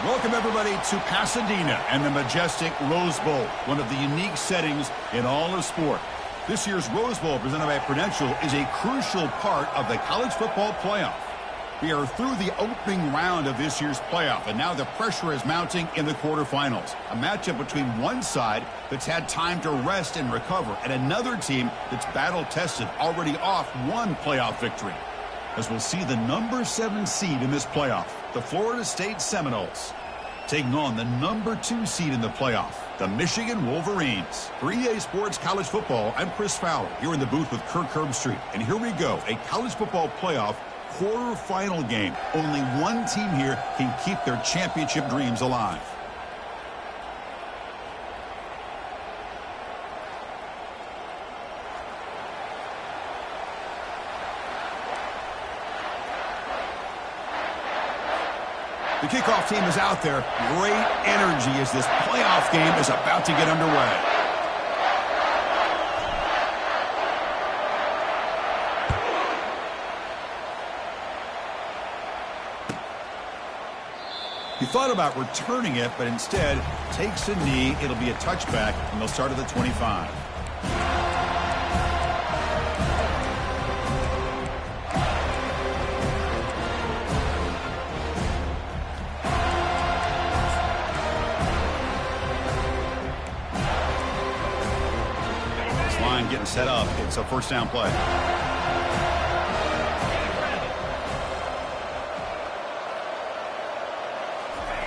Welcome, everybody, to Pasadena and the majestic Rose Bowl, one of the unique settings in all of sport. This year's Rose Bowl, presented by Prudential, is a crucial part of the college football playoff. We are through the opening round of this year's playoff, and now the pressure is mounting in the quarterfinals. A matchup between one side that's had time to rest and recover, and another team that's battle-tested, already off one playoff victory. As we'll see the number 7 seed in this playoff, the Florida State Seminoles, taking on the number 2 seed in the playoff, the Michigan Wolverines. For EA Sports College Football, I'm Chris Fowler, here in the booth with Kirk Herbstreit. And here we go, a college football playoff quarterfinal game. Only one team here can keep their championship dreams alive. The kickoff team is out there. Great energy as this playoff game is about to get underway. He thought about returning it, but instead takes a knee. It'll be a touchback, and they'll start at the 25. This line getting set up. It's a first down play.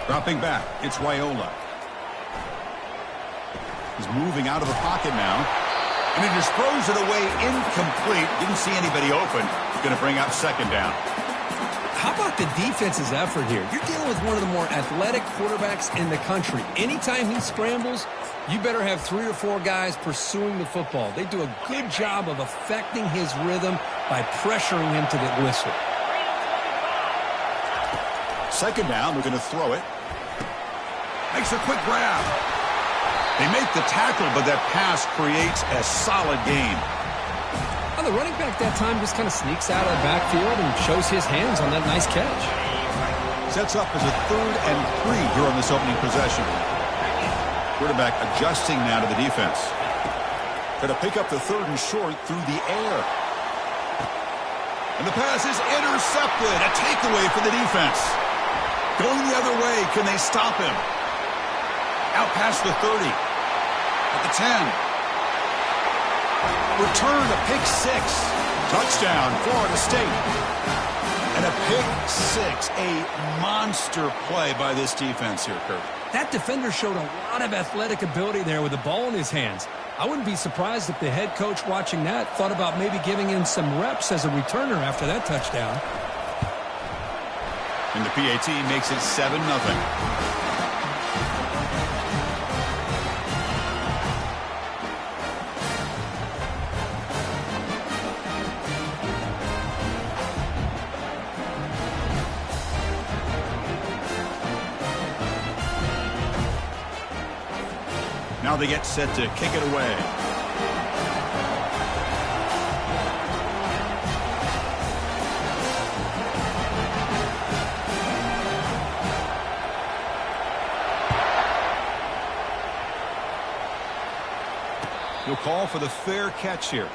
Dropping back, it's Raiola. He's moving out of the pocket now. And he just throws it away incomplete. Didn't see anybody open. Going to bring up second down. How about the defense's effort here? You're dealing with one of the more athletic quarterbacks in the country. Anytime he scrambles, you better have 3 or 4 guys pursuing the football. They do a good job of affecting his rhythm by pressuring him to the whistle. Second down, we're going to throw it. Makes a quick grab. They make the tackle, but that pass creates a solid gain. Well, the running back that time just kind of sneaks out of the backfield and shows his hands on that nice catch. Sets up as a 3rd and 3 here on this opening possession. Quarterback adjusting now to the defense. Going to pick up the 3rd and short through the air. And the pass is intercepted. A takeaway for the defense. Going the other way. Can they stop him? Out past the 30. At the 10. Return to pick 6. Touchdown, Florida State. And a pick 6. A monster play by this defense here, Kurt. That defender showed a lot of athletic ability there with the ball in his hands. I wouldn't be surprised if the head coach watching that thought about maybe giving him some reps as a returner after that touchdown. And the PAT makes it 7-0. Now they get set to kick it away. He'll call for the fair catch here.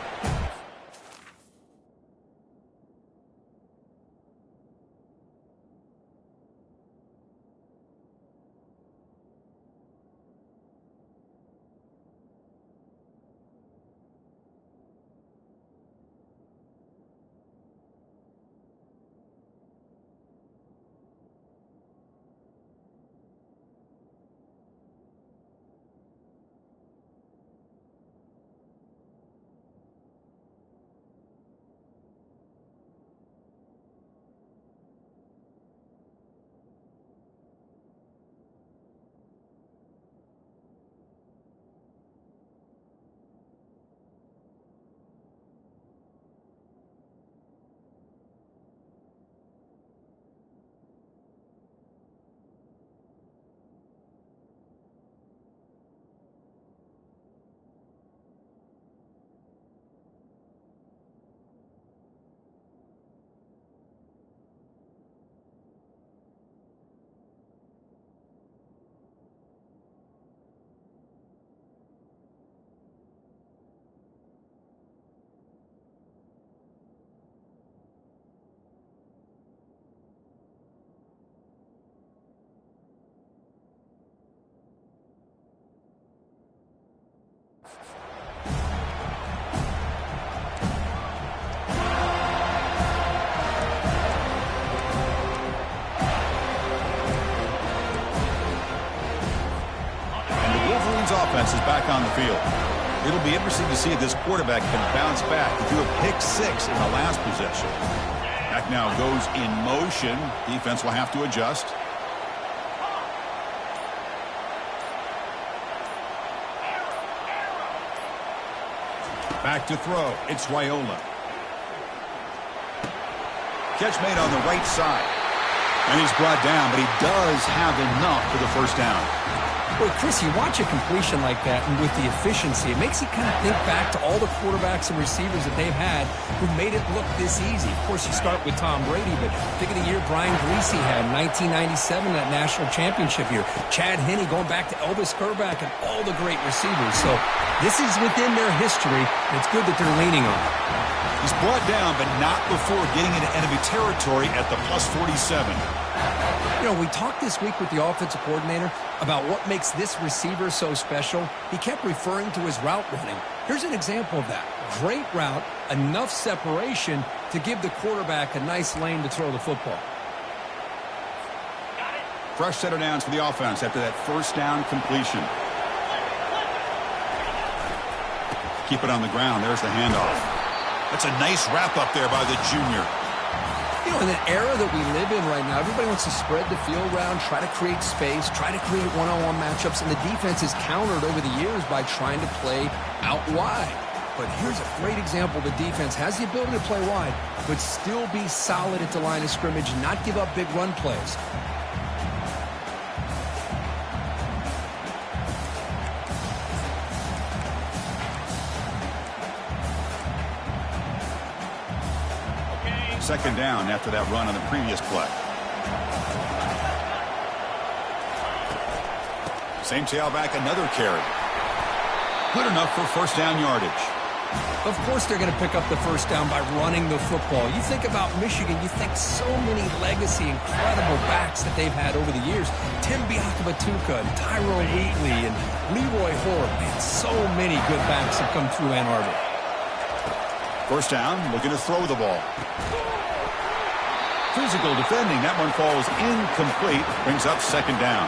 Offense is back on the field. It'll be interesting to see if this quarterback can bounce back. He threw a pick 6 in the last possession. Back now goes in motion. Defense will have to adjust. Back to throw. It's Raiola. Catch made on the right side. And he's brought down, but he does have enough for the first down. Well, Chris, you watch a completion like that, and with the efficiency, it makes you kind of think back to all the quarterbacks and receivers that they've had who made it look this easy. Of course, you start with Tom Brady, but think of the year Brian Greasy had in 1997, that national championship year. Chad Henne going back to Elvis Grbac and all the great receivers. So this is within their history, and it's good that they're leaning on it. He's brought down, but not before getting into enemy territory at the plus 47. You know, we talked this week with the offensive coordinator about what makes this receiver so special. He kept referring to his route running. Here's an example of that. Great route, enough separation to give the quarterback a nice lane to throw the football. Fresh set of downs for the offense after that first down completion. Keep it on the ground. There's the handoff. That's a nice wrap up there by the junior. You know, in the era that we live in right now, everybody wants to spread the field around, try to create space, try to create one-on-one matchups, and the defense is countered over the years by trying to play out wide. But here's a great example. The defense has the ability to play wide, but still be solid at the line of scrimmage, not give up big run plays. Second down after that run on the previous play. Same tailback, another carry. Good enough for first down yardage. Of course they're going to pick up the first down by running the football. You think about Michigan, you think so many legacy, incredible backs that they've had over the years. Tim Biakabatuka and Tyrone Wheatley and Leroy Horde. Man, so many good backs have come through Ann Arbor. First down, looking to throw the ball. Physical defending. That one falls incomplete. Brings up second down.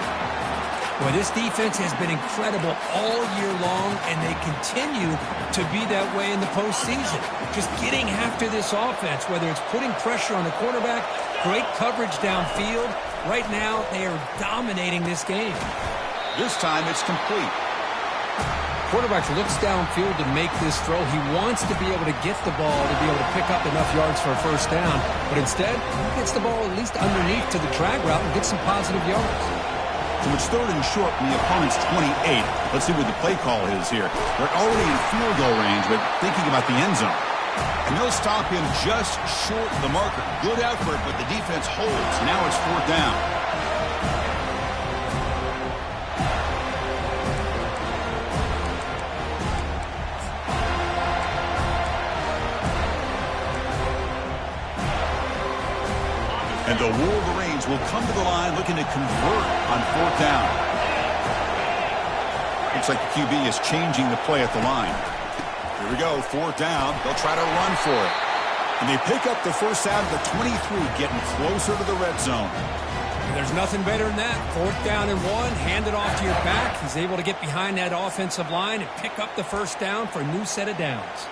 Boy, this defense has been incredible all year long, and they continue to be that way in the postseason. Just getting after this offense, whether it's putting pressure on the quarterback, great coverage downfield. Right now, they are dominating this game. This time, it's complete. Quarterback looks downfield to make this throw. He wants to be able to get the ball to be able to pick up enough yards for a first down. But instead, he gets the ball at least underneath to the drag route and gets some positive yards. So it's third and short from the opponent's 28. Let's see what the play call is here. They're already in field goal range, but thinking about the end zone. And they'll stop him just short of the marker. Good effort, but the defense holds. Now it's fourth down. And the Wolverines will come to the line looking to convert on fourth down. Looks like the QB is changing the play at the line. Here we go, fourth down. They'll try to run for it. And they pick up the first down at the 23, getting closer to the red zone. And there's nothing better than that. Fourth down and one, hand it off to your back. He's able to get behind that offensive line and pick up the first down for a new set of downs.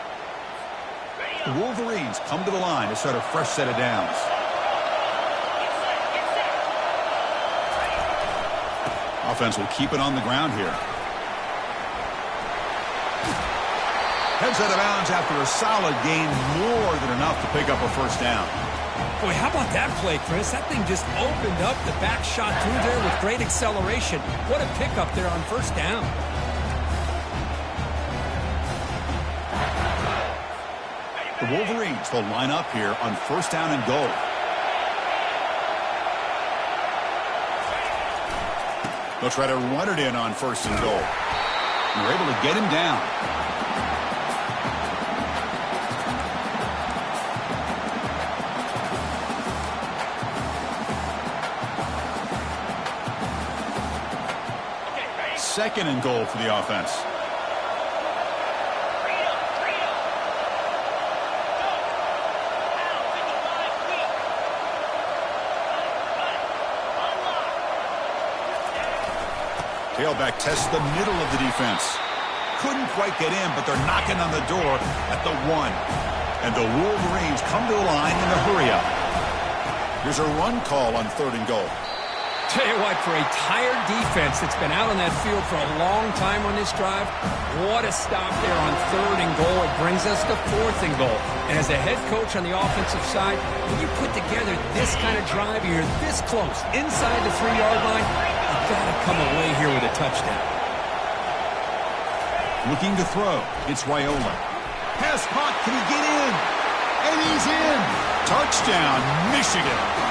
The Wolverines come to the line to start a fresh set of downs. Offense will keep it on the ground here. Heads out of bounds after a solid gain, more than enough to pick up a first down. Boy, how about that play, Chris? That thing just opened up. The back shot through there with great acceleration. What a pickup there on first down. The Wolverines will line up here on first down and goal. They'll try to run it in on first and goal. And they're able to get him down. Second and goal for the offense. Tailback tests the middle of the defense. Couldn't quite get in, but they're knocking on the door at the 1. And the Wolverines come to the line in a hurry up. Here's a run call on third and goal. Tell you what, for a tired defense that's been out on that field for a long time on this drive, what a stop there on 3rd and goal. It brings us to 4th and goal. And as a head coach on the offensive side, when you put together this kind of drive, you're this close, inside the 3-yard line, you've got to come away here with a touchdown. Looking to throw. It's Raiola. Pass caught. Can he get in? And he's in. Touchdown, Michigan.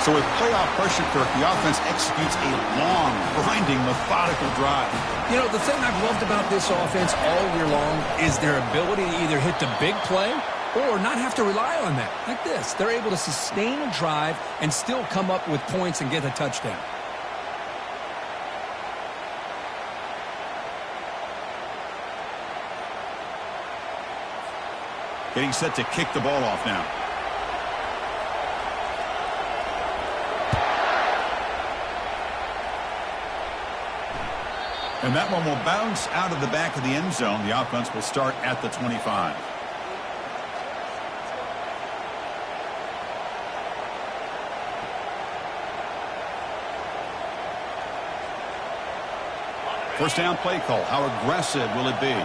So with playoff pressure, Kirk, the offense executes a long, grinding, methodical drive. You know, the thing I've loved about this offense all year long is their ability to either hit the big play or not have to rely on that. Like this. They're able to sustain a drive and still come up with points and get a touchdown. Getting set to kick the ball off now. And that one will bounce out of the back of the end zone. The offense will start at the 25. First down play call. How aggressive will it be?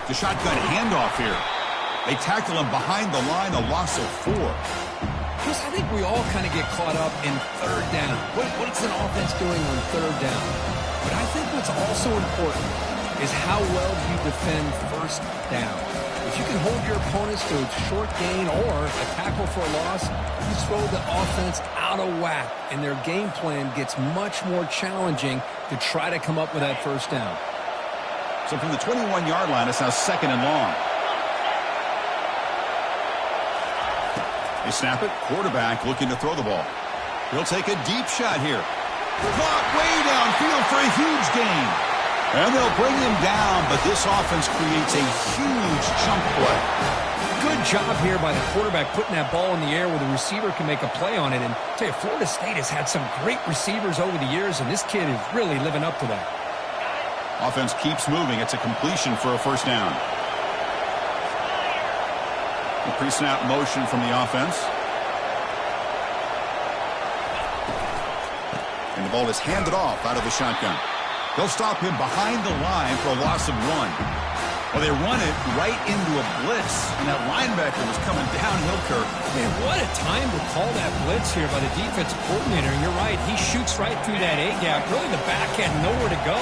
The shotgun handoff here. They tackle him behind the line, a loss of 4. Chris, I think we all kind of get caught up in 3rd down. What's an offense doing on 3rd down? But I think what's also important is how well you defend 1st down. If you can hold your opponents to a short gain or a tackle for a loss, you throw the offense out of whack, and their game plan gets much more challenging to try to come up with that 1st down. So from the 21-yard line, it's now 2nd and long. They snap it. Quarterback looking to throw the ball. He'll take a deep shot here. Caught way downfield for a huge gain. And they'll bring him down, but this offense creates a huge chunk play. Good job here by the quarterback putting that ball in the air where the receiver can make a play on it. And I tell you, Florida State has had some great receivers over the years, and this kid is really living up to that. Offense keeps moving. It's a completion for a 1st down. A pre-snap motion from the offense. And the ball is handed off out of the shotgun. They'll stop him behind the line for a loss of 1. Well, they run it right into a blitz, and that linebacker was coming downhill, Kirk. Man, what a time to call that blitz here by the defensive coordinator. And you're right, he shoots right through that A-gap. Really, the back had nowhere to go.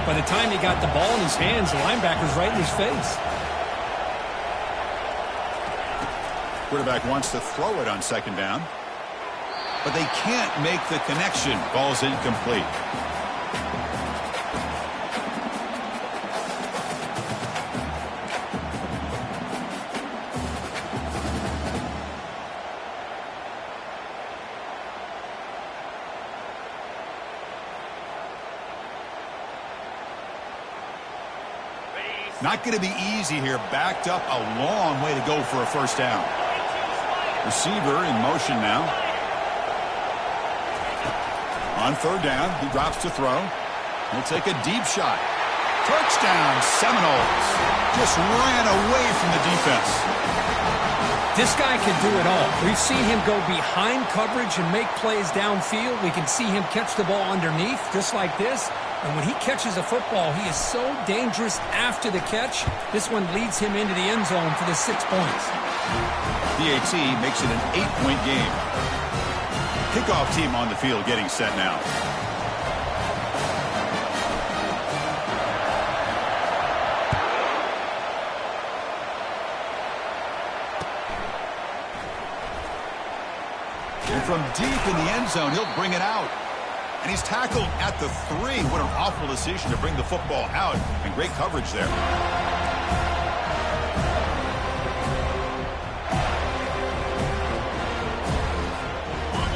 By the time he got the ball in his hands, the linebacker's right in his face. Quarterback wants to throw it on 2nd down, but they can't make the connection. Ball's incomplete. Not going to be easy here. Backed up a long way to go for a 1st down. Receiver in motion now. On 3rd down, he drops to throw. He'll take a deep shot. Touchdown, Seminoles. Just ran away from the defense. This guy can do it all. We've seen him go behind coverage and make plays downfield. We can see him catch the ball underneath, just like this. And when he catches a football, he is so dangerous after the catch. This one leads him into the end zone for the 6 points. PAT makes it an 8-point game. Kickoff team on the field getting set now. And from deep in the end zone, he'll bring it out. And he's tackled at the 3. What an awful decision to bring the football out. And great coverage there.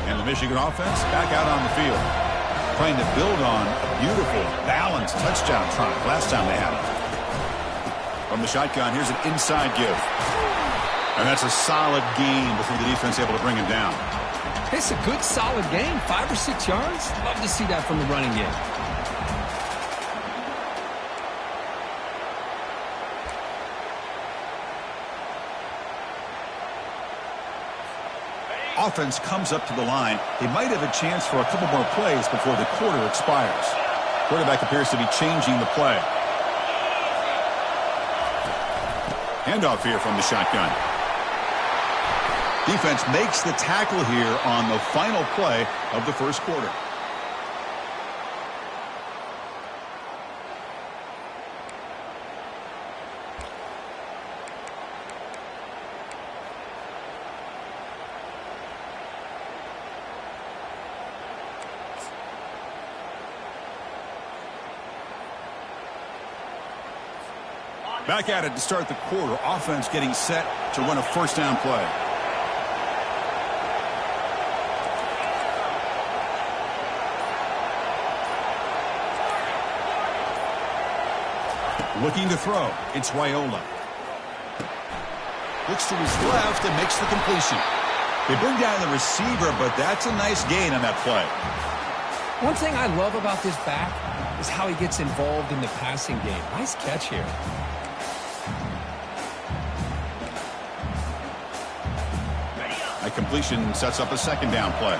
And the Michigan offense back out on the field. Trying to build on a beautiful, balanced touchdown drive last time they had it. From the shotgun, here's an inside give. And that's a solid gain before the defense able to bring him down. It's a good, solid game. 5 or 6 yards. Love to see that from the running game. offense comes up to the line, they might have a chance for a couple more plays before the quarter expires. Quarterback appears to be changing the play. Handoff here from the shotgun. Defense makes the tackle here on the final play of the first quarter. Back at it to start the quarter. Offense getting set to run a first down play. Looking to throw. It's Raiola. Looks to his left and makes the completion. They bring down the receiver, but that's a nice gain on that play. One thing I love about this back is how he gets involved in the passing game. Nice catch here. A completion sets up a second down play.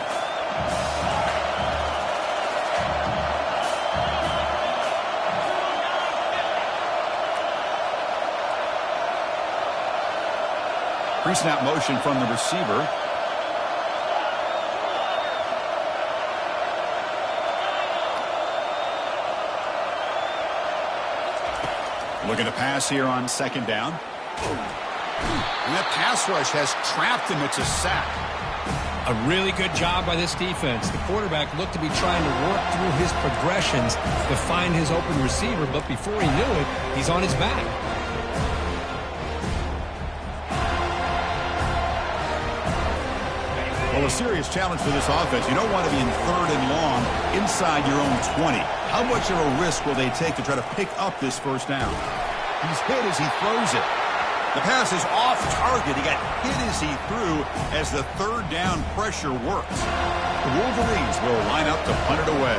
Pre-snap motion from the receiver. Looking to pass here on second down. And that pass rush has trapped him. It's a sack. A really good job by this defense. The quarterback looked to be trying to work through his progressions to find his open receiver, but before he knew it, he's on his back. Well, a serious challenge for this offense. You don't want to be in third and long inside your own 20. How much of a risk will they take to try to pick up this first down? He's hit as he throws it. The pass is off target. He got hit as he threw as the third down pressure works. The Wolverines will line up to punt it away.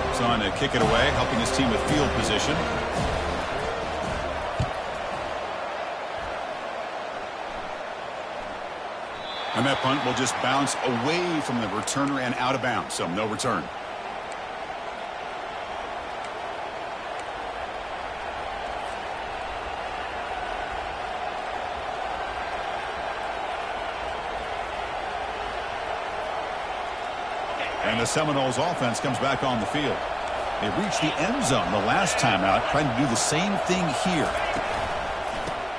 It's on to kick it away, helping his team with field position. And that punt will just bounce away from the returner and out of bounds, so no return. And the Seminoles offense comes back on the field. They reached the end zone the last time out, trying to do the same thing here.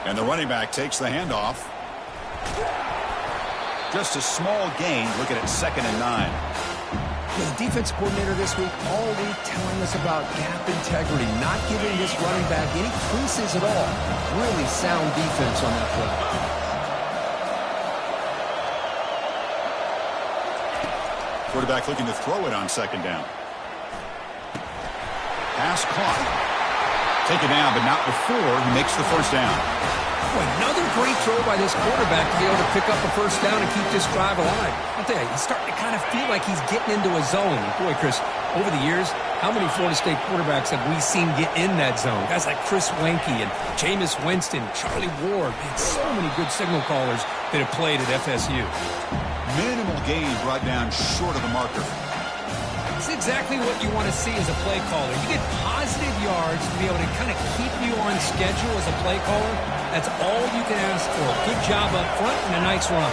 And the running back takes the handoff. Just a small gain, looking at 2nd and 9. The defense coordinator this week all week telling us about gap integrity, not giving this running back any creases at all. Really sound defense on that play. Quarterback looking to throw it on second down. Pass caught. Taken down, but not before he makes the first down. Boy, another great throw by this quarterback to be able to pick up a first down and keep this drive alive. I'll tell you, he's starting to kind of feel like he's getting into a zone. Boy, Chris, over the years, how many Florida State quarterbacks have we seen get in that zone? Guys like Chris Wenke and Jameis Winston, Charlie Ward, and so many good signal callers that have played at FSU. Minimal gain brought down short of the marker. It's exactly what you want to see as a play caller. You get positive yards to be able to kind of keep you on schedule as a play caller. That's all you can ask for. Good job up front and a nice run.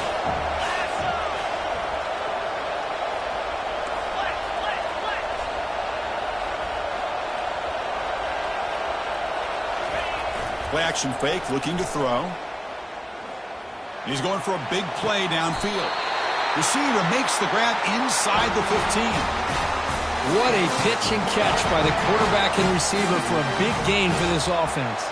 Play action fake, looking to throw. He's going for a big play downfield. Receiver makes the grab inside the 15. What a pitch and catch by the quarterback and receiver for a big gain for this offense.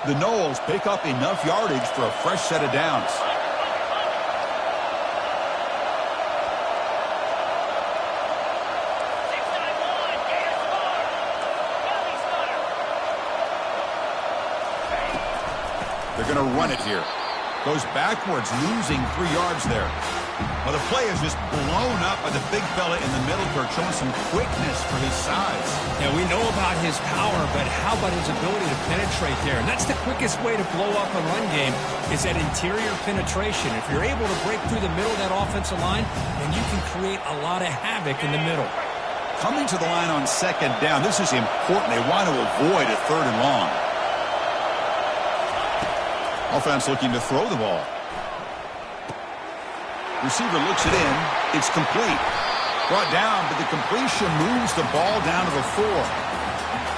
The Noles pick up enough yardage for a fresh set of downs. They're going to run it here. Goes backwards, losing 3 yards there. Well, the play is just blown up by the big fella in the middle, Kirk, showing some quickness for his size. Yeah, we know about his power, but how about his ability to penetrate there? And that's the quickest way to blow up a run game is that interior penetration. If you're able to break through the middle of that offensive line, then you can create a lot of havoc in the middle. Coming to the line on second down, this is important. They want to avoid a third and long. Offense looking to throw the ball. Receiver looks it in. It's complete. Brought down, but the completion moves the ball down to the 4.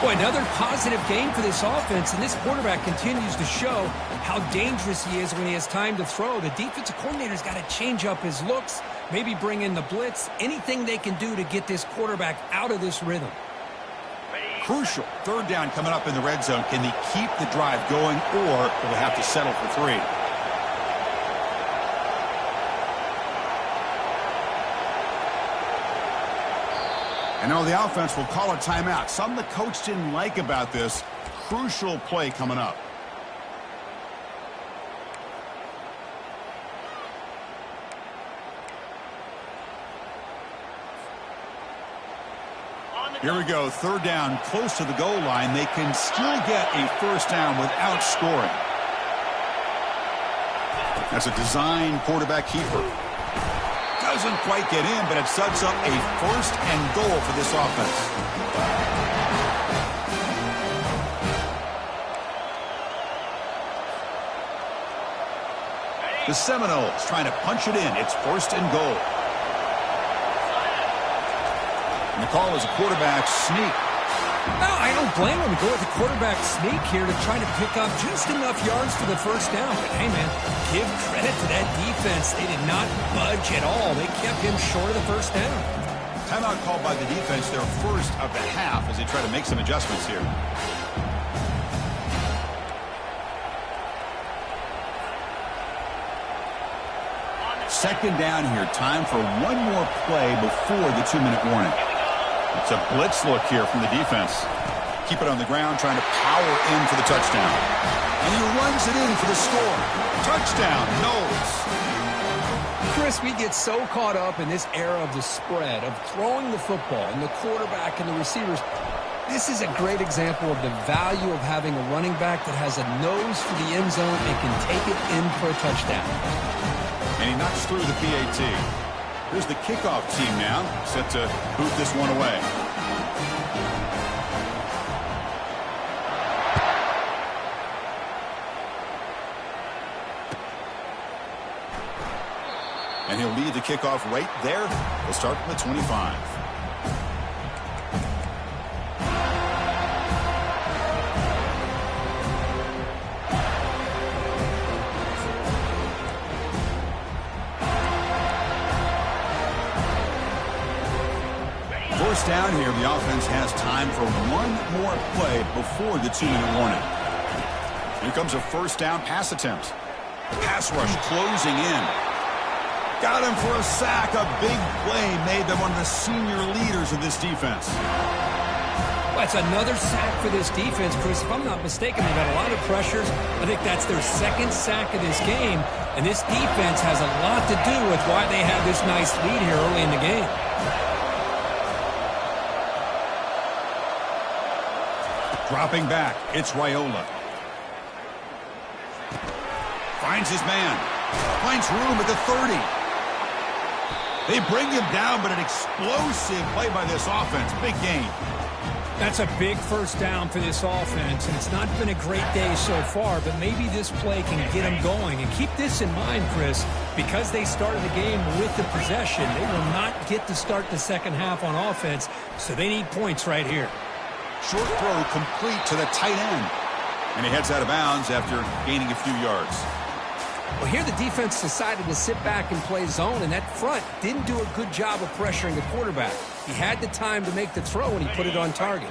Boy, another positive game for this offense, and this quarterback continues to show how dangerous he is when he has time to throw. The defensive coordinator's got to change up his looks, maybe bring in the blitz, anything they can do to get this quarterback out of this rhythm. Crucial. Third down coming up in the red zone. Can they keep the drive going, or will they have to settle for 3? And now the offense will call a timeout. Something the coach didn't like about this. Crucial play coming up. Here we go. Third down, close to the goal line. They can still get a first down without scoring. That's a design quarterback keeper. Doesn't quite get in, but it sets up a first and goal for this offense. The Seminoles trying to punch it in. It's first and goal. And the call is a quarterback sneak. No, I don't blame him to go with the quarterback sneak here to try to pick up just enough yards for the first down. But, hey, man, give credit to that defense. They did not budge at all. They kept him short of the first down. Timeout called by the defense, their first of the half, as they try to make some adjustments here. Second down here. Time for one more play before the 2-minute warning. It's a blitz look here from the defense. Keep it on the ground, trying to power in for the touchdown. And he runs it in for the score. Touchdown, Knowles. Chris, we get so caught up in this era of the spread, of throwing the football, and the quarterback and the receivers. This is a great example of the value of having a running back that has a nose for the end zone and can take it in for a touchdown. And he knocks through the PAT. Here's the kickoff team now, set to boot this one away. And he'll lead the kickoff right there. We'll start from the 25. First down here, the offense has time for one more play before the 2-minute warning. Here comes a first down pass attempt. Pass rush closing in. Got him for a sack. A big play made them one of the senior leaders of this defense. Well, it's another sack for this defense, Chris. If I'm not mistaken, they've had a lot of pressures. I think that's their second sack of this game. And this defense has a lot to do with why they have this nice lead here early in the game. Dropping back, it's Raiola. Finds his man. Finds room at the 30. They bring him down, but an explosive play by this offense. Big gain. That's a big first down for this offense, and it's not been a great day so far, but maybe this play can get them going. And keep this in mind, Chris, because they started the game with the possession, they will not get to start the second half on offense, so they need points right here. Short throw complete to the tight end. And he heads out of bounds after gaining a few yards. Well, here the defense decided to sit back and play zone, and that front didn't do a good job of pressuring the quarterback. He had the time to make the throw, and he put it on target.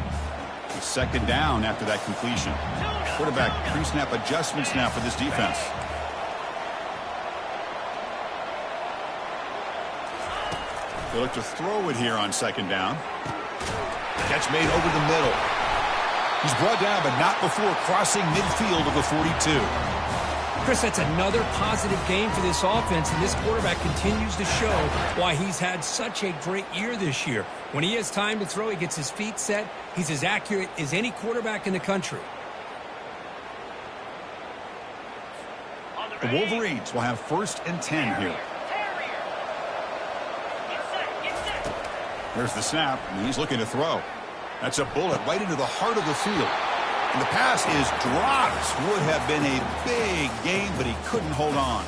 Second down after that completion. Quarterback pre-snap adjustments now for this defense. They look to throw it here on second down. Catch made over the middle. He's brought down, but not before crossing midfield of the 42. Chris, that's another positive game for this offense, and this quarterback continues to show why he's had such a great year this year. When he has time to throw, he gets his feet set. He's as accurate as any quarterback in the country. The Wolverines will have 1st and 10 here. There's the snap, and he's looking to throw. That's a bullet right into the heart of the field. And the pass is dropped. Would have been a big gain, but he couldn't hold on.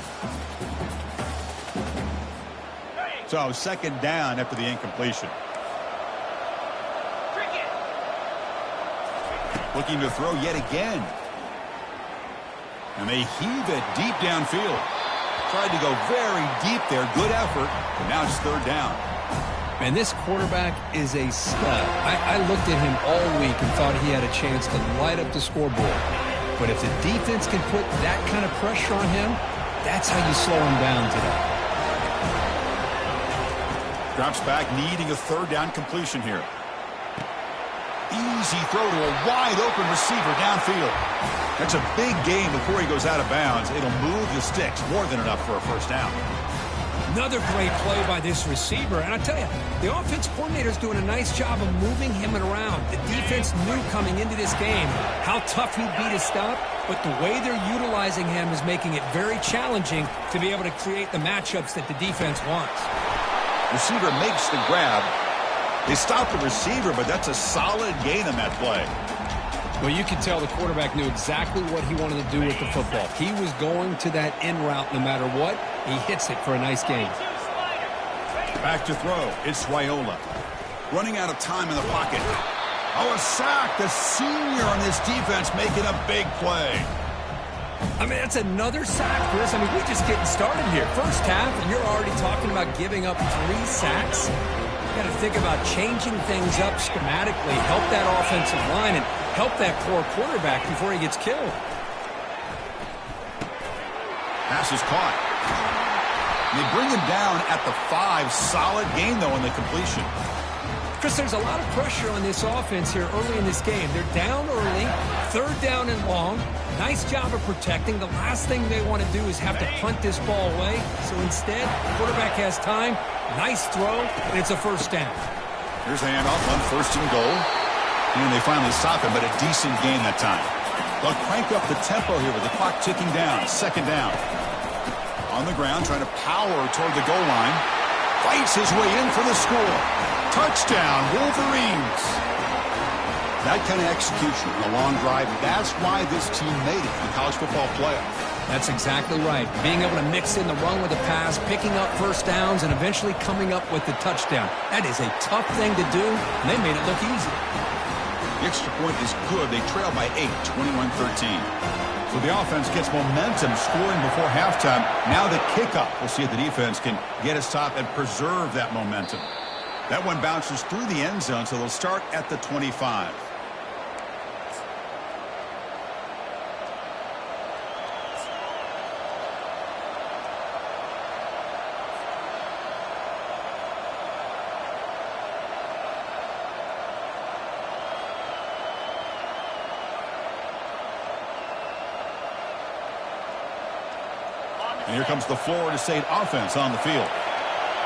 So 2nd down after the incompletion. Looking to throw yet again. And they heave it deep downfield. Tried to go very deep there. Good effort. And now it's 3rd down. And this quarterback is a stud. I looked at him all week and thought he had a chance to light up the scoreboard. But if the defense can put that kind of pressure on him, that's how you slow him down today. Drops back, needing a 3rd down completion here. Easy throw to a wide-open receiver downfield. That's a big gain before he goes out of bounds. It'll move the sticks, more than enough for a 1st down. Another great play by this receiver. And I tell you, the offense coordinator's doing a nice job of moving him around. The defense knew coming into this game how tough he'd be to stop, but the way they're utilizing him is making it very challenging to be able to create the matchups that the defense wants. Receiver makes the grab. They stop the receiver, but that's a solid gain on that play. Well, you can tell the quarterback knew exactly what he wanted to do with the football. He was going to that in route no matter what. He hits it for a nice gain. Back to throw. It's Raiola. Running out of time in the pocket. Oh, a sack. The senior on this defense making a big play. I mean, that's another sack, Chris. I mean, we're just getting started here. 1st half, and you're already talking about giving up 3 sacks. You got to think about changing things up schematically, help that offensive line, and help that poor quarterback before he gets killed. Pass is caught. They bring him down at the 5. Solid gain, though, on the completion. Chris, there's a lot of pressure on this offense here early in this game. They're down early, 3rd down and long. Nice job of protecting. The last thing they want to do is have to punt this ball away. So instead, the quarterback has time. Nice throw, and it's a 1st down. Here's the handoff on 1st and goal. And they finally stop him, but a decent gain that time. They'll crank up the tempo here with the clock ticking down. 2nd down. On the ground, trying to power toward the goal line. Fights his way in for the score. Touchdown, Wolverines. That kind of execution in a long drive, that's why this team made it in the college football playoff. That's exactly right. Being able to mix in the run with the pass, picking up 1st downs, and eventually coming up with the touchdown. That is a tough thing to do, and they made it look easy. The extra point is good. They trail by 8, 21-13. So the offense gets momentum scoring before halftime. Now the kickoff. We'll see if the defense can get a stop and preserve that momentum. That one bounces through the end zone, so they'll start at the 25. And here comes the Florida State offense on the field.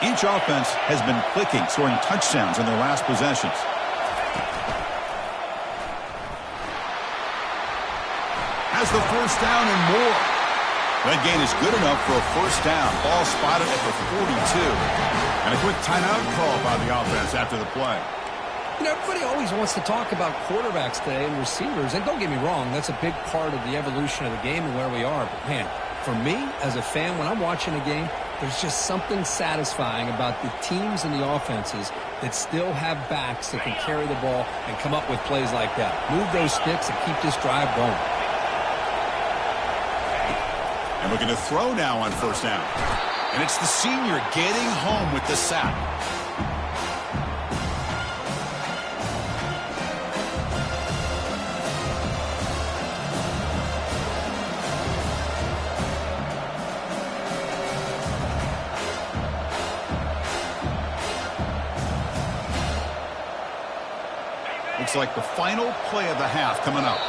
Each offense has been clicking, scoring touchdowns in their last possessions. Has the 1st down and more. That gain is good enough for a 1st down. Ball spotted at the 42. And a quick timeout call by the offense after the play. You know, everybody always wants to talk about quarterbacks today and receivers. And don't get me wrong, that's a big part of the evolution of the game and where we are. But, man, for me, as a fan, when I'm watching a game, there's just something satisfying about the teams and the offenses that still have backs that can carry the ball and come up with plays like that. Move those sticks and keep this drive going. And looking to throw now on 1st down. And it's the senior getting home with the sack. Looks like the final play of the half coming up.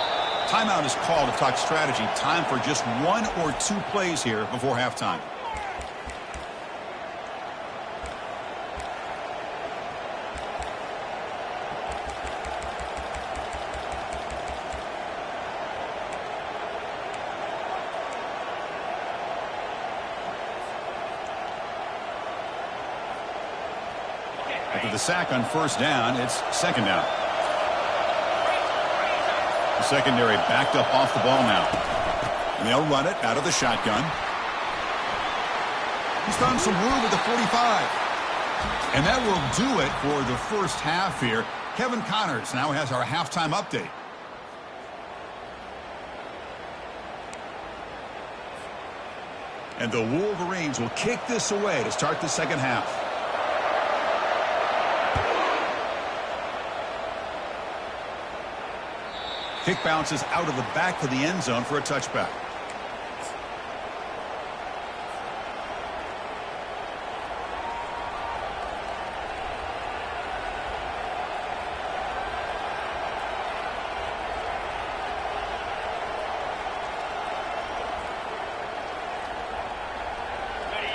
timeout is called to talk strategy. Time for just 1 or 2 plays here before halftime. After the sack on first down, it's second down. The secondary backed up off the ball now. And they'll run it out of the shotgun. He's found some room at the 45. And that will do it for the first half here. Kevin Connors now has our halftime update. And the Wolverines will kick this away to start the second half. Kick bounces out of the back of the end zone for a touchback.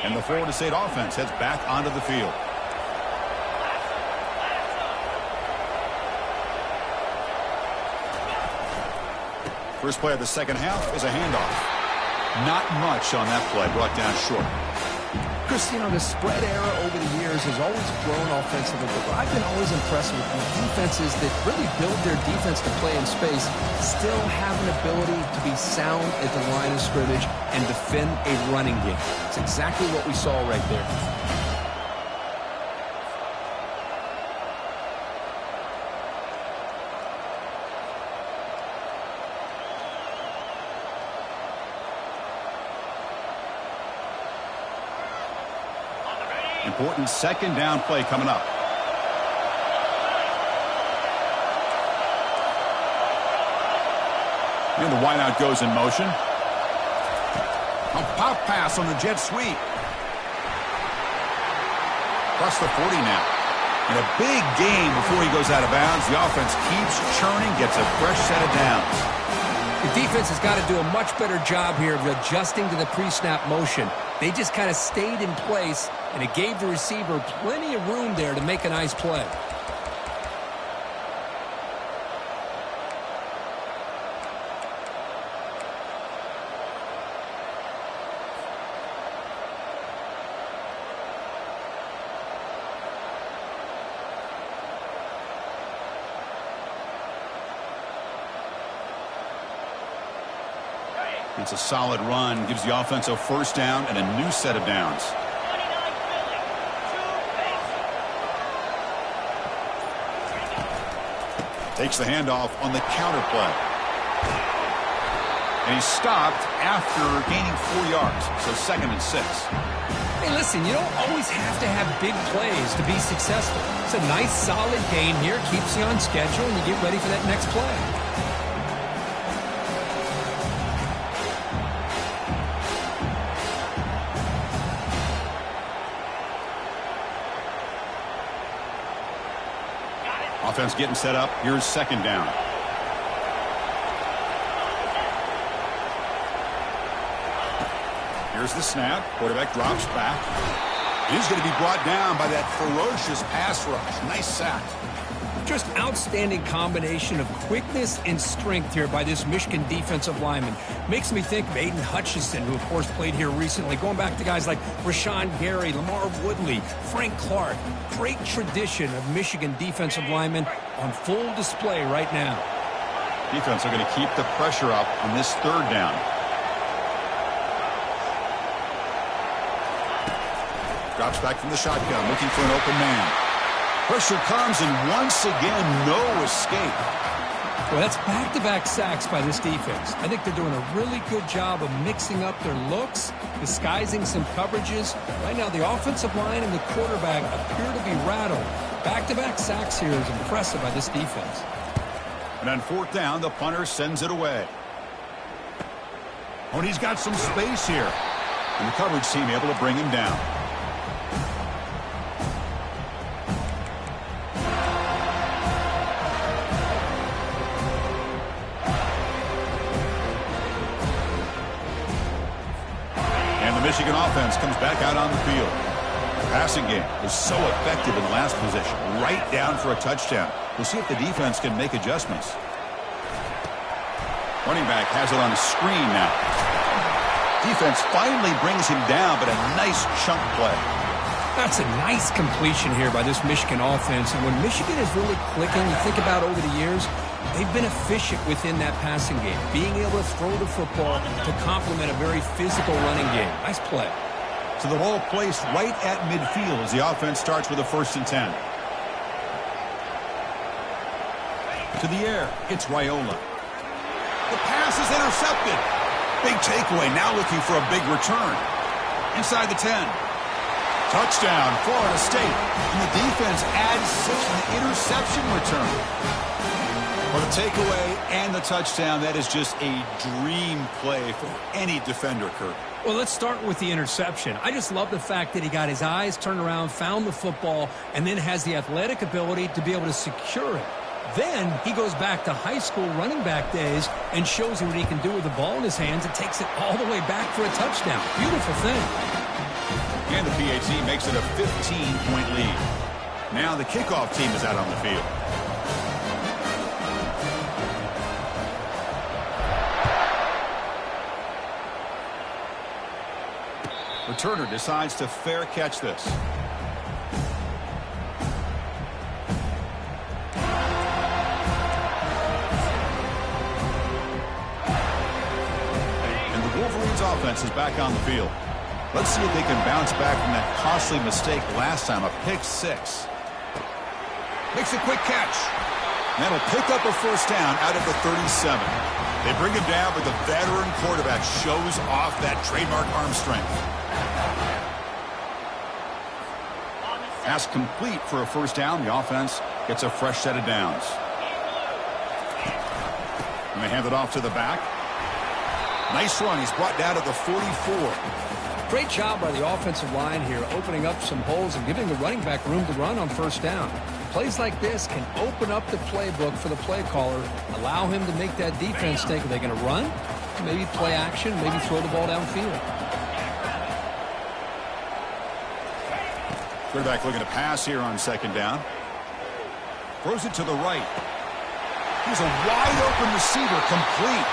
And the Florida State offense heads back onto the field. First play of the second half is a handoff. Not much on that play, brought down short. Chris, you know, the spread era over the years has always grown offensively, but I've been always impressed with the defenses that really build their defense to play in space, still have an ability to be sound at the line of scrimmage and defend a running game. It's exactly what we saw right there. Important second down play coming up. And the wideout goes in motion. A pop pass on the jet sweep. Across the 40 now. And a big gain before he goes out of bounds. The offense keeps churning, gets a fresh set of downs. The defense has got to do a much better job here of adjusting to the pre-snap motion. They just kind of stayed in place, and it gave the receiver plenty of room there to make a nice play. It's a solid run, gives the offense a first down and a new set of downs. Takes the handoff on the counter play. And he's stopped after gaining 4 yards, so 2nd and 6. Hey, listen, you don't always have to have big plays to be successful. It's a nice, solid gain here, keeps you on schedule, and you get ready for that next play. Offense getting set up. Here's second down. Here's the snap. Quarterback drops back. He's going to be brought down by that ferocious pass rush. Nice sack. Just outstanding combination of quickness and strength here by this Michigan defensive lineman. Makes me think of Aiden Hutchinson, who, of course, played here recently. Going back to guys like Rashawn Gary, Lamar Woodley, Frank Clark. Great tradition of Michigan defensive linemen on full display right now. Defense are going to keep the pressure up on this third down. Drops back from the shotgun, looking for an open man. Pressure comes, and once again, no escape. Well, that's back-to-back sacks by this defense. I think they're doing a really good job of mixing up their looks, disguising some coverages. Right now, the offensive line and the quarterback appear to be rattled. Back-to-back sacks here is impressive by this defense. And on fourth down, the punter sends it away. Oh, and he's got some space here. And the coverage team able to bring him down. Michigan offense comes back out on the field. The passing game was so effective in the last possession, right down for a touchdown. We'll see if the defense can make adjustments. Running back has it on a screen now. Defense finally brings him down, but a nice chunk play. That's a nice completion here by this Michigan offense. And when Michigan is really clicking, you think about over the years, they've been efficient within that passing game, being able to throw the football to complement a very physical running game. Nice play. So the ball placed right at midfield as the offense starts with a 1st and 10. To the air, it's Raiola. The pass is intercepted. Big takeaway, now looking for a big return. Inside the 10. Touchdown, Florida State. And the defense adds 6 for the interception return. Well, the takeaway and the touchdown, that is just a dream play for any defender, Kurt. Well, let's start with the interception. I just love the fact that he got his eyes turned around, found the football, and then has the athletic ability to be able to secure it. Then he goes back to high school running back days and shows you what he can do with the ball in his hands and takes it all the way back for a touchdown. Beautiful thing. And the PhD makes it a 15-point lead. Now the kickoff team is out on the field. Returner decides to fair catch this. And the Wolverines offense is back on the field. Let's see if they can bounce back from that costly mistake last time, a pick 6. Makes a quick catch. That'll pick up a 1st down out of the 37. They bring him down, but the veteran quarterback shows off that trademark arm strength. Pass complete for a 1st down. The offense gets a fresh set of downs. And they hand it off to the back. Nice run. He's brought down to the 44. Great job by the offensive line here, opening up some holes and giving the running back room to run on 1st down. Plays like this can open up the playbook for the play caller, allow him to make that defense think, are they going to run? Maybe play action, maybe throw the ball downfield. Quarterback looking to pass here on 2nd down. Throws it to the right. Here's a wide open receiver, complete.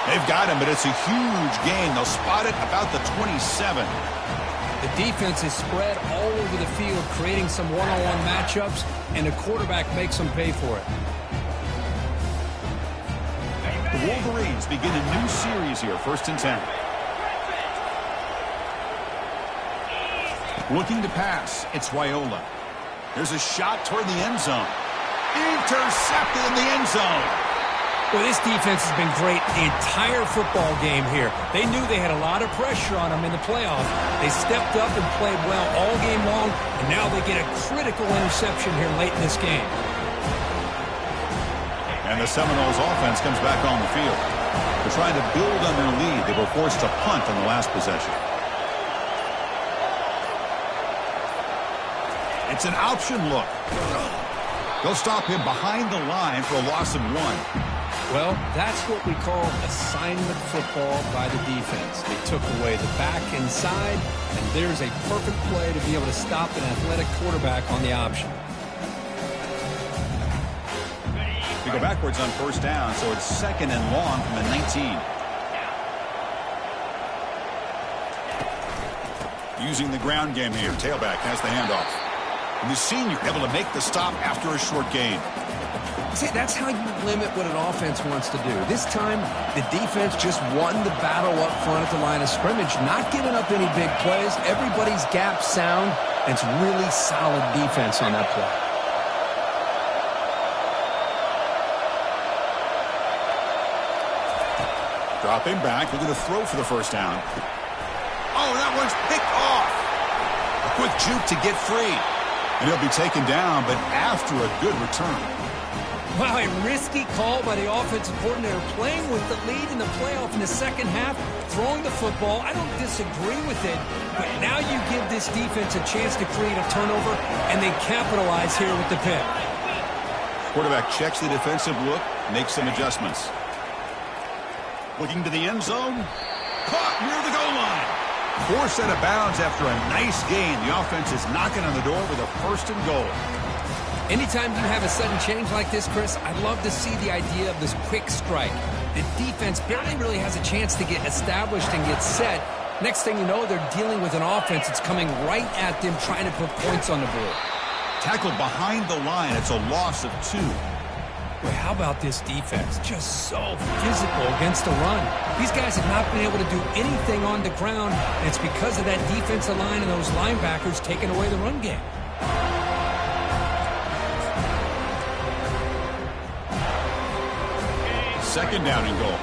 They've got him, but it's a huge gain. They'll spot it about the 27. The defense is spread all over the field, creating some one-on-one matchups, and the quarterback makes them pay for it. The Wolverines begin a new series here, 1st and 10. Looking to pass, it's Raiola. There's a shot toward the end zone. Intercepted in the end zone. Well, this defense has been great the entire football game here. They knew they had a lot of pressure on them in the playoffs. They stepped up and played well all game long, and now they get a critical interception here late in this game. And the Seminoles offense comes back on the field. They're trying to build on their lead. They were forced to punt on the last possession. It's an option look. They'll stop him behind the line for a loss of 1. Well, that's what we call assignment football by the defense. They took away the back inside, and there's a perfect play to be able to stop an athletic quarterback on the option. They go backwards on 1st down, so it's 2nd and long from the 19. Using the ground game here. Tailback has the handoff. And the senior able to make the stop after a short gain. See, that's how you limit what an offense wants to do. This time, the defense just won the battle up front at the line of scrimmage, not giving up any big plays. Everybody's gap sound, and it's really solid defense on that play. Dropping back, looking to throw for the 1st down. Oh, that one's picked off. A quick juke to get free. And he'll be taken down, but after a good return. Wow, a risky call by the offensive coordinator, playing with the lead in the playoff in the 2nd half, throwing the football. I don't disagree with it, but now you give this defense a chance to create a turnover, and they capitalize here with the pick. Quarterback checks the defensive look, makes some adjustments. Looking to the end zone. Caught near the goal line. Forced out of bounds after a nice gain. The offense is knocking on the door with a 1st and goal. Anytime you have a sudden change like this, Chris, I'd love to see the idea of this quick strike. The defense barely really has a chance to get established and get set. Next thing you know, they're dealing with an offense that's coming right at them, trying to put points on the board. Tackled behind the line. It's a loss of 2. Boy, how about this defense? Just so physical against the run. These guys have not been able to do anything on the ground, and it's because of that defensive line and those linebackers taking away the run game. Second down and goal.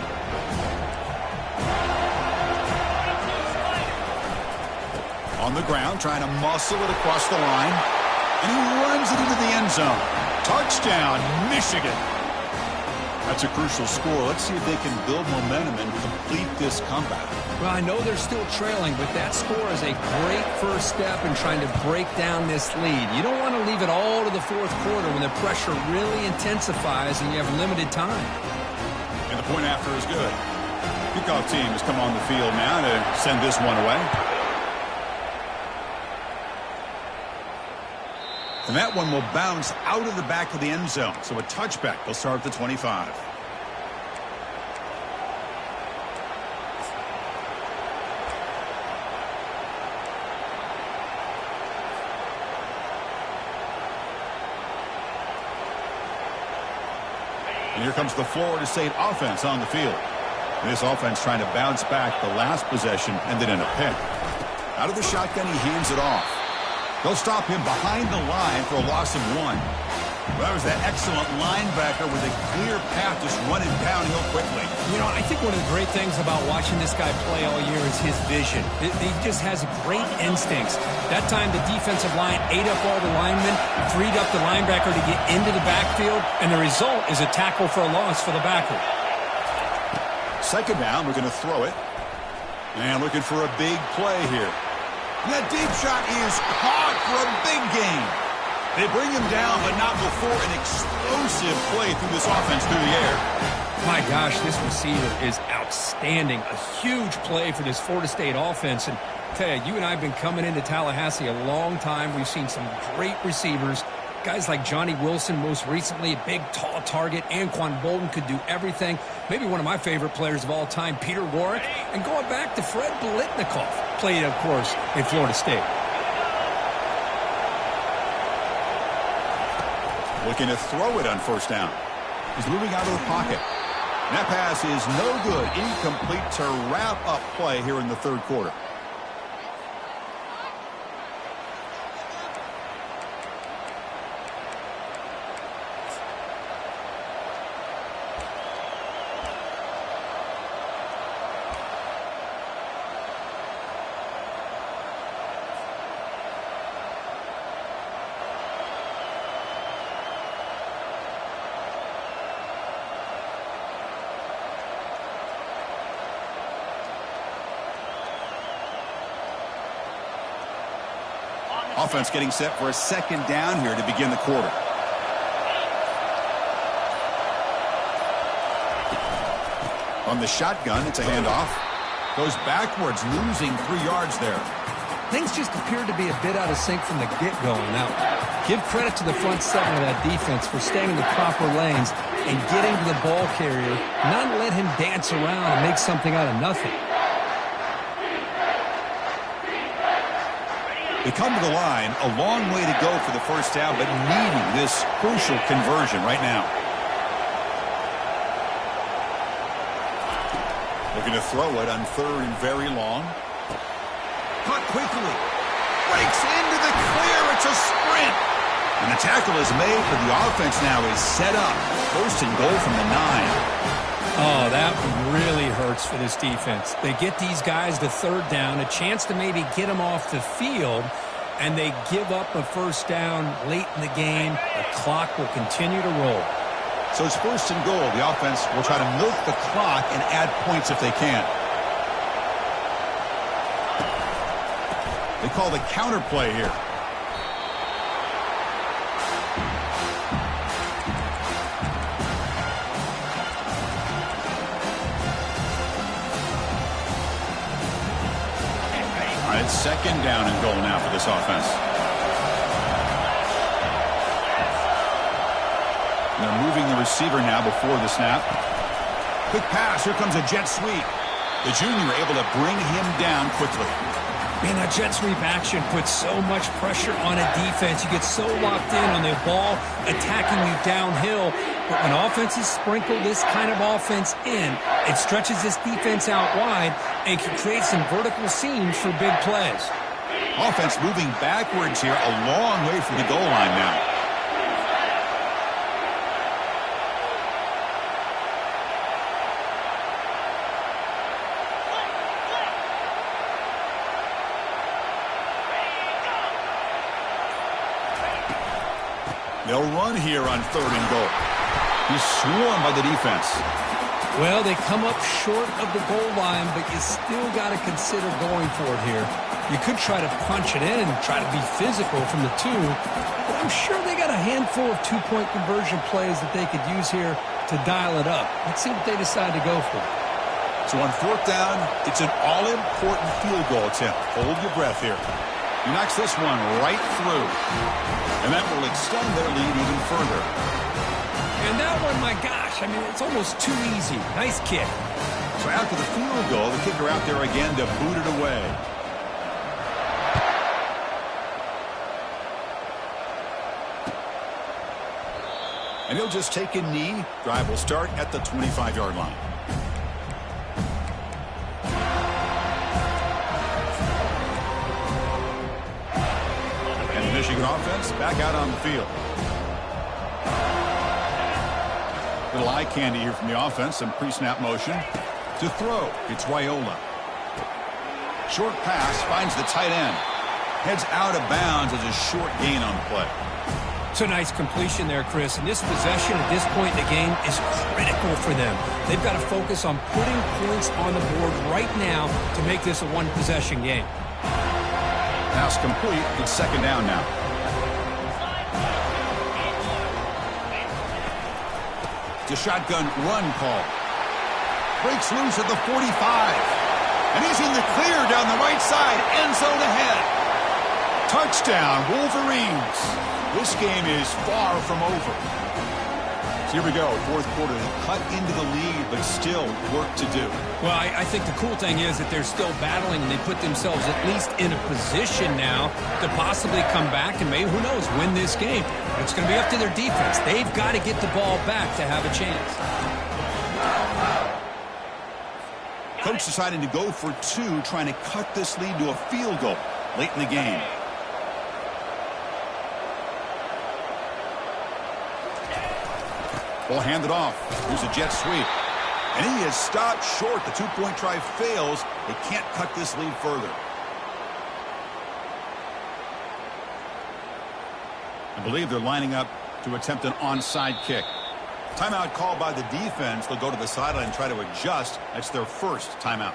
On the ground, trying to muscle it across the line. And he runs it into the end zone. Touchdown, Michigan. That's a crucial score. Let's see if they can build momentum and complete this comeback. Well, I know they're still trailing, but that score is a great first step in trying to break down this lead. You don't want to leave it all to the 4th quarter when the pressure really intensifies and you have limited time. And the point after is good. Kickoff team has come on the field now to send this one away. And that one will bounce out of the back of the end zone. So a touchback. They'll start at the 25. And here comes the Florida State offense on the field. And this offense trying to bounce back. The last possession ended in a pick. Out of the shotgun, he hands it off. They'll stop him behind the line for a loss of 1. Well, that was that excellent linebacker with a clear path just running downhill quickly. You know, I think one of the great things about watching this guy play all year is his vision. He just has great instincts. That time the defensive line ate up all the linemen, freed up the linebacker to get into the backfield, and the result is a tackle for a loss for the backer. Second down, we're going to throw it. And looking for a big play here. And that deep shot is caught for a big gain. They bring him down, but not before an explosive play through this offense through the air. My gosh, this receiver is outstanding. A huge play for this Florida State offense. And tell you and I have been coming into Tallahassee a long time. We've seen some great receivers. Guys like Johnny Wilson, most recently, a big, tall target. Anquan Bolden could do everything. Maybe one of my favorite players of all time, Peter Warrick. And going back to Fred Biletnikoff, played, of course, in Florida State. Looking to throw it on first down. He's moving out of the pocket. And that pass is no good. Incomplete to wrap up play here in the 3rd quarter. Offense getting set for a second down here to begin the quarter. On the shotgun, it's a handoff. Goes backwards, losing 3 yards there. Things just appeared to be a bit out of sync from the get-go. Now, give credit to the front seven of that defense for staying in the proper lanes and getting to the ball carrier, not let him dance around and make something out of nothing. They come to the line, a long way to go for the first down, but needing this crucial conversion right now. Looking to throw it on 3rd and very long. Caught quickly. Breaks into the clear. It's a sprint. And the tackle is made, but the offense now is set up. 1st and goal from the 9. Oh, that really hurts for this defense. They get these guys to 3rd down, a chance to maybe get them off the field, and they give up a first down late in the game. The clock will continue to roll. So it's 1st and goal. The offense will try to milk the clock and add points if they can. They call the counter play here. it's second down and goal now for this offense. They're moving the receiver now before the snap. Quick pass. Here comes a jet sweep. The junior able to bring him down quickly. Man, that jet sweep action puts so much pressure on a defense. You get so locked in on the ball attacking you downhill. But when offenses sprinkle this kind of offense in, it stretches this defense out wide and can create some vertical seams for big plays. Offense moving backwards here, a long way from the goal line now. They'll run here on 3rd and goal. He's swarmed by the defense. Well, they come up short of the goal line, but you still got to consider going for it here. You could try to punch it in and try to be physical from the 2, but I'm sure they got a handful of 2-point conversion plays that they could use here to dial it up. Let's see what they decide to go for. So on 4th down, it's an all-important field goal attempt. Hold your breath here. He knocks this one right through. And that will extend their lead even further. And that one, my gosh, I mean, it's almost too easy. Nice kick. So after the field goal, the kicker out there again to boot it away. And he'll just take a knee. Drive will start at the 25-yard line. Michigan offense back out on the field. Little eye candy here from the offense. Some pre-snap motion. To throw, it's Raiola. Short pass finds the tight end. Heads out of bounds as a short gain on the play. It's a nice completion there, Chris. And this possession at this point in the game is critical for them. They've got to focus on putting points on the board right now to make this a one-possession game. Pass complete. It's 2nd down now. It's a shotgun run call. Breaks loose at the 45. And he's in the clear down the right side. End zone ahead. Touchdown, Wolverines. This game is far from over. So here we go. 4th quarter. They cut into the lead, but still work to do. Well, I think the cool thing is that they're still battling, and they put themselves at least in a position now to possibly come back and maybe, who knows, win this game. But it's going to be up to their defense. They've got to get the ball back to have a chance. Coach deciding to go for 2, trying to cut this lead to a field goal late in the game. Ball handed off. Here's a jet sweep. And he is stopped short. The 2-point try fails. They can't cut this lead further. I believe they're lining up to attempt an onside kick. Timeout called by the defense. They'll go to the sideline and try to adjust. That's their first timeout.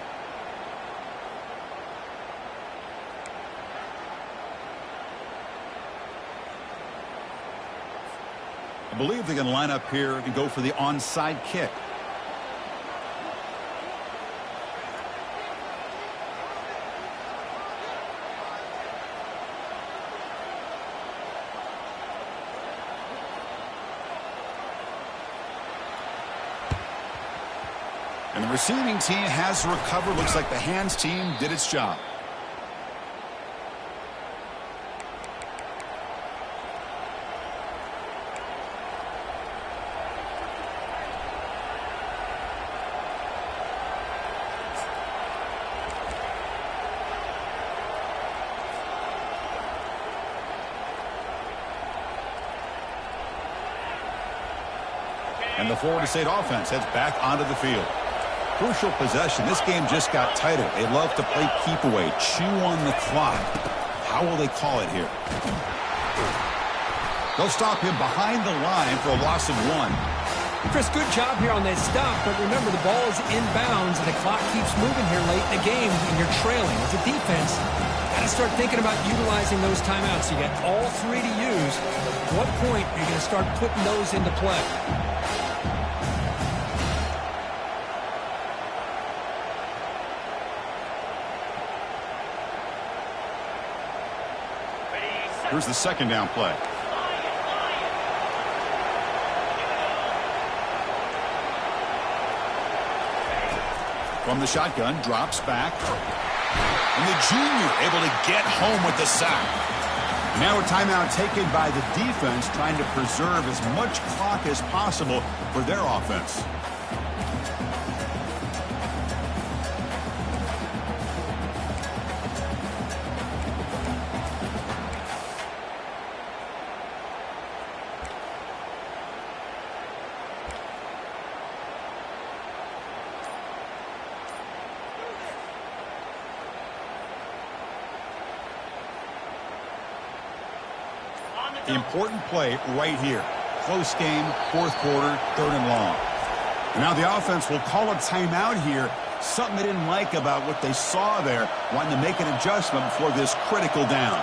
I believe they're going to line up here and go for the onside kick. And the receiving team has recovered. Looks like the hands team did its job. And the Florida State offense heads back onto the field. Crucial possession. This game just got tighter. They love to play keep away, chew on the clock. How will they call it here? They'll stop him behind the line for a loss of 1. Chris, good job here on that stop, but remember the ball is inbounds and the clock keeps moving here late in the game and you're trailing. As a defense, got to start thinking about utilizing those timeouts. You got all 3 to use. At what point are you going to start putting those into play? Here's the second down play. From the shotgun, drops back. And the junior able to get home with the sack. Now a timeout taken by the defense, trying to preserve as much clock as possible for their offense. Important play right here. Close game, fourth quarter, third and long. And now the offense will call a timeout here. Something they didn't like about what they saw there, wanting to make an adjustment before this critical down.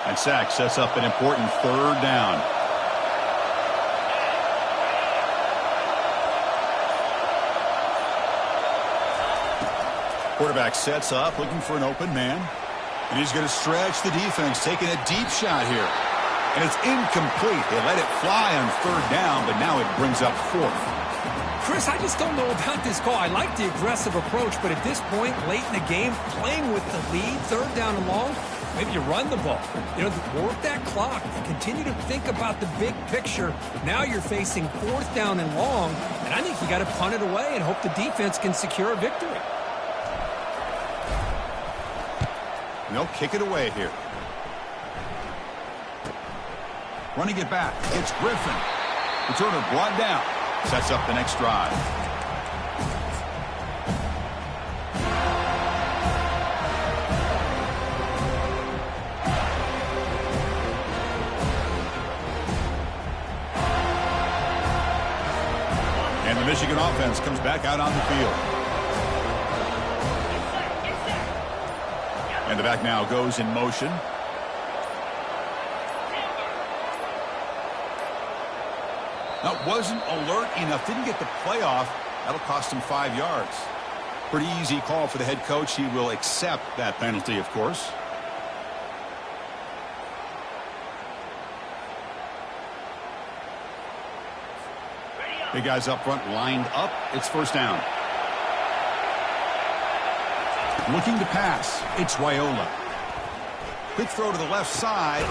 And sack sets up an important third down. Quarterback sets up, looking for an open man. And he's going to stretch the defense, taking a deep shot here. And it's incomplete. They let it fly on third down, but now it brings up fourth. Chris, I just don't know about this call. I like the aggressive approach, but at this point, late in the game, playing with the lead, third down and long, maybe you run the ball. You know, work that clock. Continue to think about the big picture. Now you're facing fourth down and long, and I think you got to punt it away and hope the defense can secure a victory. And they'll kick it away here. Running it back. It's Griffin. Returner brought down. Sets up the next drive. And the Michigan offense comes back out on the field. And the back now goes in motion. That wasn't alert enough. Didn't get the playoff. That'll cost him 5 yards. Pretty easy call for the head coach. He will accept that penalty, of course. Big guys up front lined up. It's first down. Looking to pass. It's Raiola. Quick throw to the left side.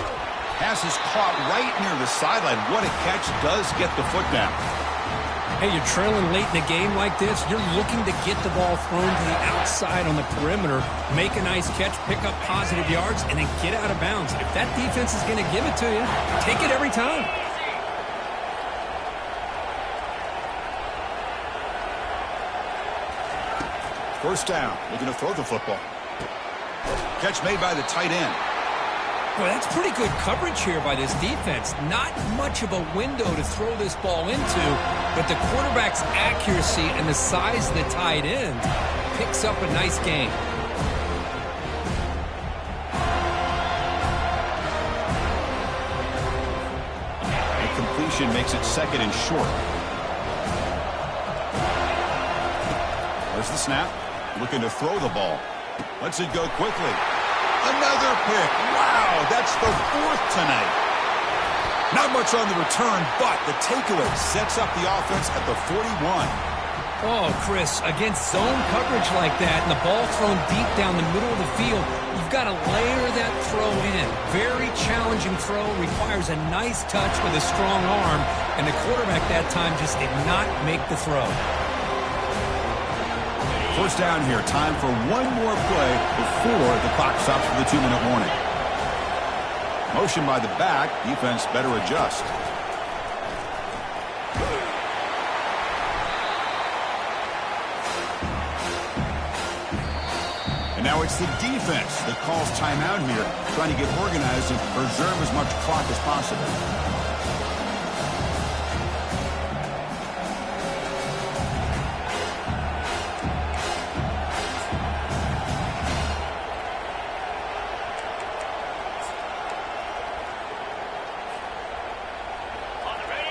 Pass is caught right near the sideline. What a catch. Does get the foot down. Hey, you're trailing late in a game like this. You're looking to get the ball thrown to the outside on the perimeter, make a nice catch, pick up positive yards, and then get out of bounds. If that defense is going to give it to you, take it every time. First down. Looking to throw the football. Catch made by the tight end. Well, that's pretty good coverage here by this defense. Not much of a window to throw this ball into, but the quarterback's accuracy and the size of the tight end picks up a nice gain. And completion makes it second and short. There's the snap. Looking to throw the ball. Lets it go quickly. Another pick. Wow, that's the fourth tonight. Not much on the return, but the takeaway sets up the offense at the 41. Oh, Chris, against zone coverage like that and the ball thrown deep down the middle of the field, you've got to layer that throw in. Very challenging throw, requires a nice touch with a strong arm, and the quarterback that time just did not make the throw. First down here. Time for one more play before the clock stops for the 2-minute warning. Motion by the back. Defense better adjust. And now it's the defense that calls timeout here, trying to get organized and preserve as much clock as possible.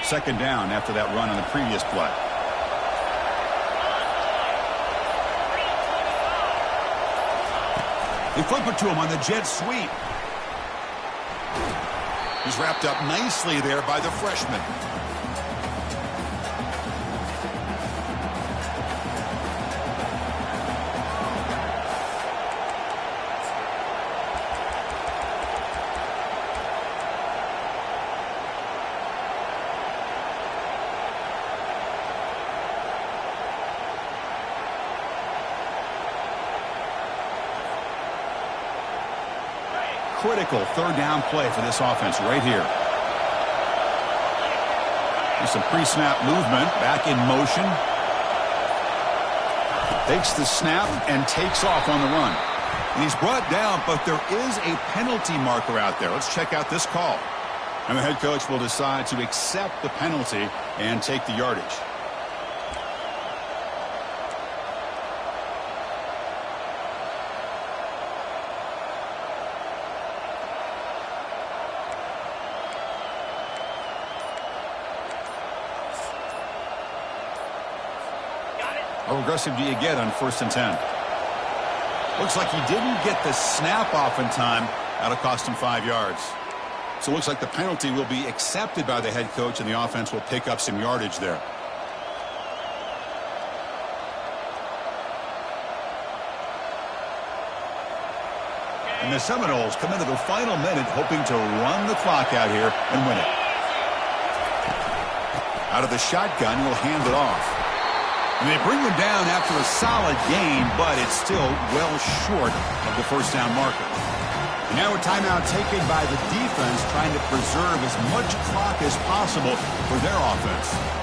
Second down after that run on the previous play. They flip it to him on the jet sweep. He's wrapped up nicely there by the freshman. Critical third down play for this offense right here. There's some pre-snap movement, back in motion. Takes the snap and takes off on the run. And he's brought down, but there is a penalty marker out there. Let's check out this call. And the head coach will decide to accept the penalty and take the yardage. How aggressive do you get on 1st and 10? Looks like he didn't get the snap off in time. That'll cost him 5 yards. So it looks like the penalty will be accepted by the head coach, and the offense will pick up some yardage there. And the Seminoles come into the final minute hoping to run the clock out here and win it. Out of the shotgun, he'll hand it off. And they bring him down after a solid gain, but it's still well short of the first down marker. And now a timeout taken by the defense, trying to preserve as much clock as possible for their offense.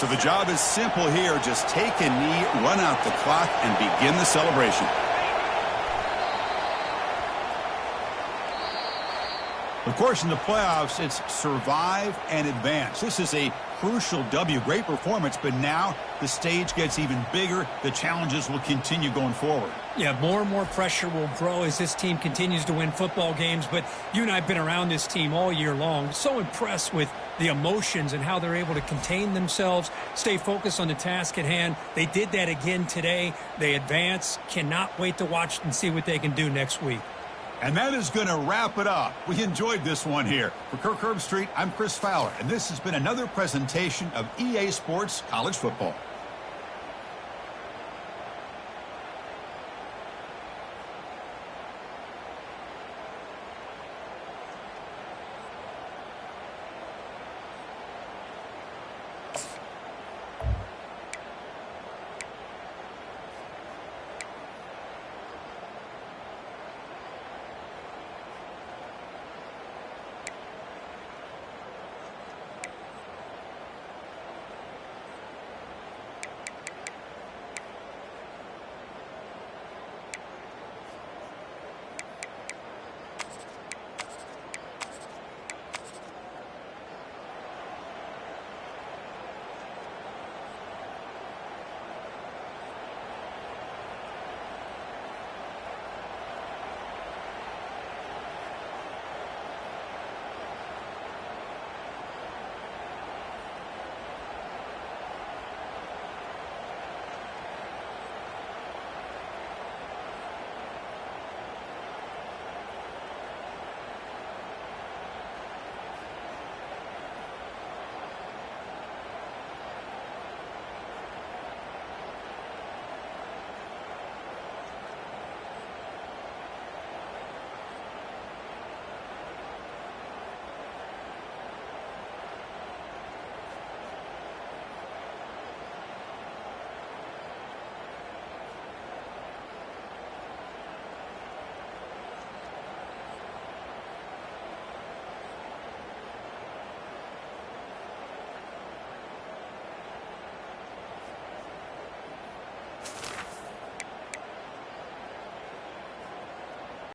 So the job is simple here. Just take a knee, run out the clock, and begin the celebration. Of course, in the playoffs, it's survive and advance. This is a crucial W. Great performance, but now the stage gets even bigger. The challenges will continue going forward. Yeah, more and more pressure will grow as this team continues to win football games, but you and I have been around this team all year long. So impressed with the emotions and how they're able to contain themselves, stay focused on the task at hand. They did that again today. They advance. Cannot wait to watch and see what they can do next week. And that is going to wrap it up. We enjoyed this one here. For Kirk Herbstreit, I'm Chris Fowler, and this has been another presentation of EA Sports College Football.